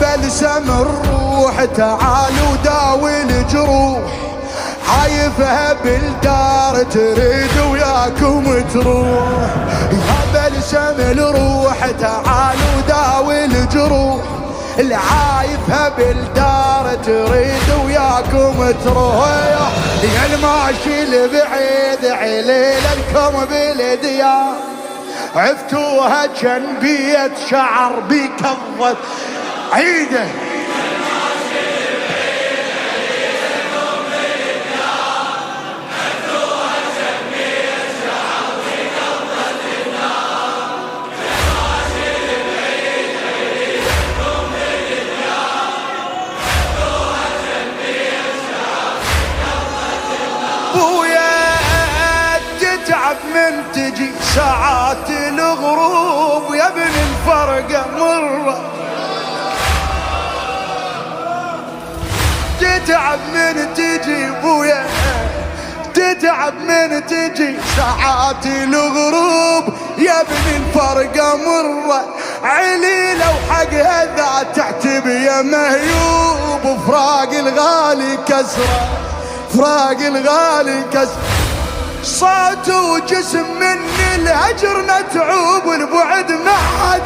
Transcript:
بلسم الروح تعال وداوي الجروح، عايفها بالدار تريد وياكم تروح. يا بلسم الروح تعال وداوي الجروح، العايفها بالدار تريد وياكم تروح. يا الماشي البعيد عليل لكم بالديار، عفتوها جن بيت شعر بكظت عيده. من تجي ساعات الغروب يا ابن الفرقة مرة، تتعب من تجي بويا، تتعب من تجي ساعات الغروب يا ابن الفرقة مرة. عليلة وحقها ذا تعتب يا مهيوب، فراق الغالي كسرة، فراق الغالي كسرة. صوت وجسم من الهجر متعوب والبعد ما حد